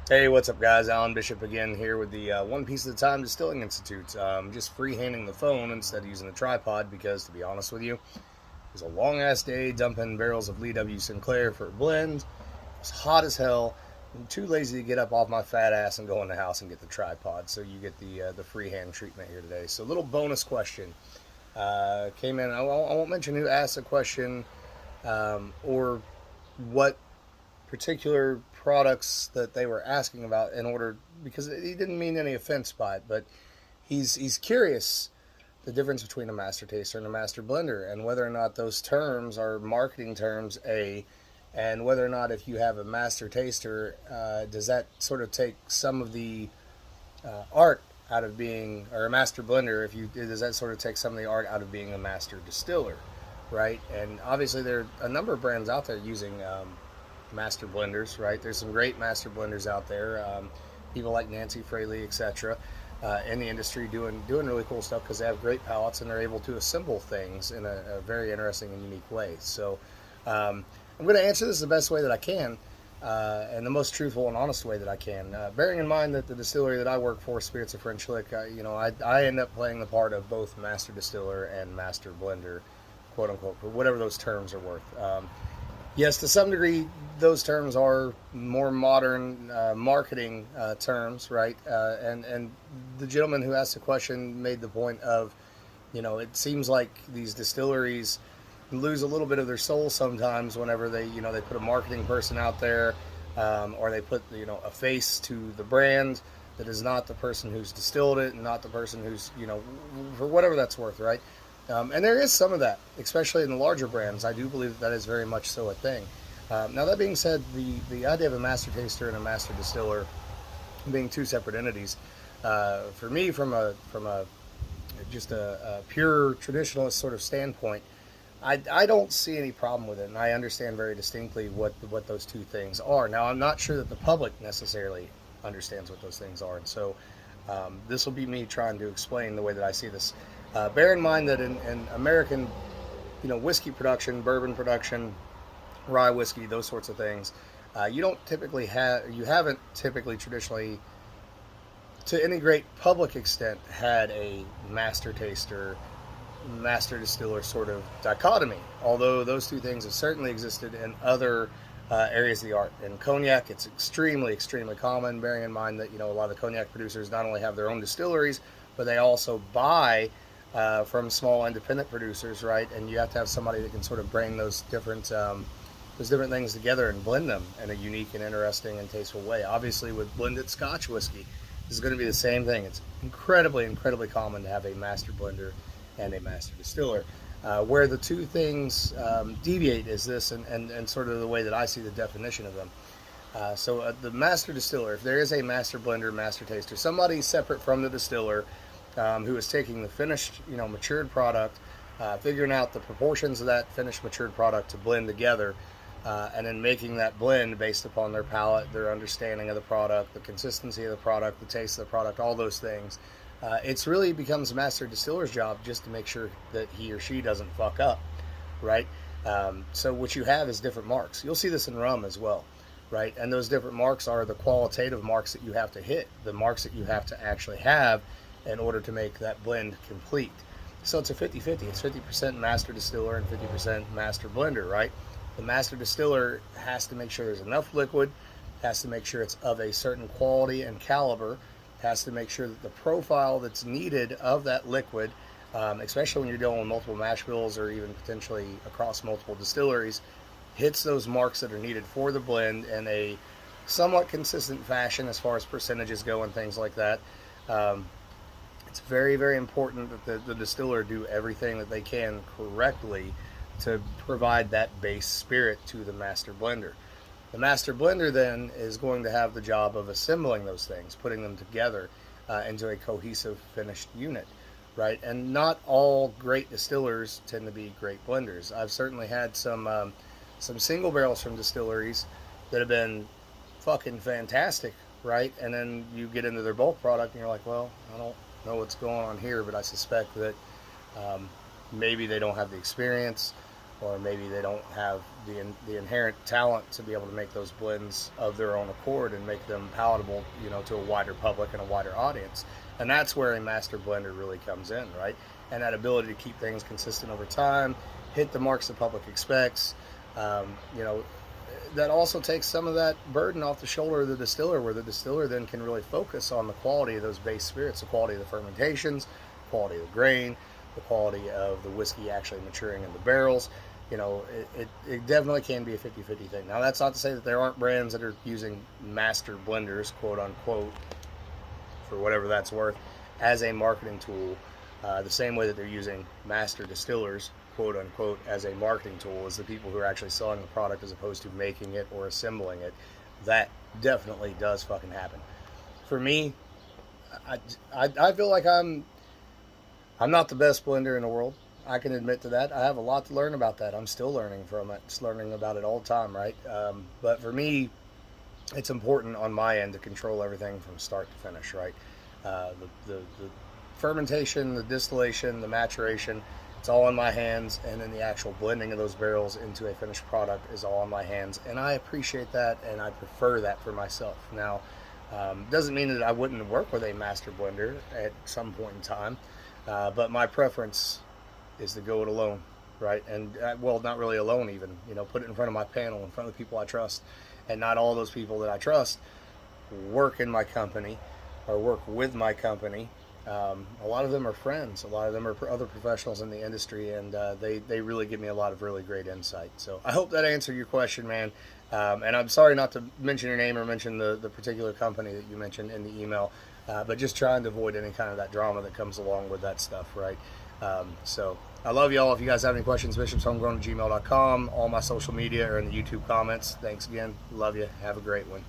Hey, what's up, guys? Alan Bishop again here with the One Piece at a Time Distilling Institute. Just freehanding the phone instead of using the tripod because, to be honest with you, it was a long ass day dumping barrels of Lee W. Sinclair for a blend. It was hot as hell. I'm too lazy to get up off my fat ass and go in the house and get the tripod. So you get the freehand treatment here today. So, a little bonus question came in. I won't mention who asked the question or what particular products that they were asking about in order, because he didn't mean any offense by it, but he's curious the difference between a master taster and a master blender, and whether or not those terms are marketing terms, and whether or not if you have a master taster, does that sort of take some of the art out of being, or a master blender, if you does that sort of take some of the art out of being a master distiller, right? And obviously there are a number of brands out there using master blenders, right? There's some great master blenders out there. People like Nancy Fraley, etc., in the industry doing really cool stuff because they have great palettes and they're able to assemble things in a very interesting and unique way. So I'm going to answer this the best way that I can. And the most truthful and honest way that I can, bearing in mind that the distillery that I work for, Spirits of French Lick, I end up playing the part of both master distiller and master blender, quote unquote, for whatever those terms are worth. Yes, to some degree, those terms are more modern marketing terms, right? And the gentleman who asked the question made the point of, it seems like these distilleries lose a little bit of their soul sometimes whenever they put a marketing person out there, or they put a face to the brand that is not the person who's distilled it and not the person who's for whatever that's worth, right? And there is some of that, especially in the larger brands. I do believe that is very much so a thing. Now that being said, the idea of a master taster and a master distiller being two separate entities, for me, from a just a pure traditionalist sort of standpoint, I don't see any problem with it, and I understand very distinctly what those two things are. Now, I'm not sure that the public necessarily understands what those things are, and so this will be me trying to explain the way that I see this. Bear in mind that in American, whiskey production, bourbon production, rye whiskey, those sorts of things, you haven't typically traditionally, to any great public extent, had a master taster, master distiller sort of dichotomy. Although those two things have certainly existed in other areas of the art. In cognac, it's extremely, extremely common, bearing in mind that a lot of the cognac producers not only have their own distilleries, but they also buy from small independent producers, right? And you have to have somebody that can sort of bring those different things together and blend them in a unique and interesting and tasteful way. Obviously, with blended Scotch whiskey, this is going to be the same thing. It's incredibly, incredibly common to have a master blender and a master distiller. Where the two things deviate is this, and sort of the way that I see the definition of them. So the master distiller, if there is a master blender, master taster, somebody separate from the distiller, who is taking the finished, matured product, figuring out the proportions of that finished matured product to blend together, and then making that blend based upon their palate, their understanding of the product, the consistency of the product, the taste of the product, all those things. It's really becomes a master distiller's job just to make sure that he or she doesn't fuck up, right? So what you have is different marks. You'll see this in rum as well, right? And those different marks are the qualitative marks that you have to hit, the marks that you have to actually have in order to make that blend complete. So it's a 50-50. It's 50% master distiller and 50% master blender, right? The master distiller has to make sure there's enough liquid, has to make sure it's of a certain quality and caliber, has to make sure that the profile that's needed of that liquid, especially when you're dealing with multiple mash bills or even potentially across multiple distilleries, hits those marks that are needed for the blend in a somewhat consistent fashion as far as percentages go and things like that. It's very, very important that the distiller do everything that they can correctly to provide that base spirit to the master blender. The master blender then is going to have the job of assembling those things, putting them together into a cohesive finished unit, right? And not all great distillers tend to be great blenders. I've certainly had some single barrels from distilleries that have been fucking fantastic, right? And then you get into their bulk product and you're like, well, I don't know what's going on here, but I suspect that maybe they don't have the experience, or maybe they don't have the inherent talent to be able to make those blends of their own accord and make them palatable, to a wider public and a wider audience. And that's where a master blender really comes in, right? And that ability to keep things consistent over time, hit the marks the public expects. That also takes some of that burden off the shoulder of the distiller, where the distiller then can really focus on the quality of those base spirits, the quality of the fermentations, the quality of the grain, the quality of the whiskey actually maturing in the barrels. It definitely can be a 50-50 thing. Now, that's not to say that there aren't brands that are using master blenders, quote unquote, for whatever that's worth, as a marketing tool, the same way that they're using master distillers, quote unquote, as a marketing tool, as the people who are actually selling the product as opposed to making it or assembling it. That definitely does fucking happen. For me, I feel like I'm not the best blender in the world. I can admit to that. I have a lot to learn about that. I'm still learning from it. Just learning about it all the time, right? But for me, it's important on my end to control everything from start to finish, right? The fermentation, the distillation, the maturation, it's all in my hands, and then the actual blending of those barrels into a finished product is all in my hands, and I appreciate that, and I prefer that for myself. Now, doesn't mean that I wouldn't work with a master blender at some point in time, but my preference is to go it alone, right? And well, not really alone even, put it in front of my panel, in front of the people I trust. And not all those people that I trust work in my company or work with my company. A lot of them are friends. A lot of them are other professionals in the industry, and they really give me a lot of really great insight. So I hope that answered your question, man. And I'm sorry not to mention your name or mention the particular company that you mentioned in the email, but just trying to avoid any kind of that drama that comes along with that stuff, right? So I love y'all. If you guys have any questions, bishopshomegrown@gmail.com. All my social media are in the YouTube comments. Thanks again. Love you. Have a great one.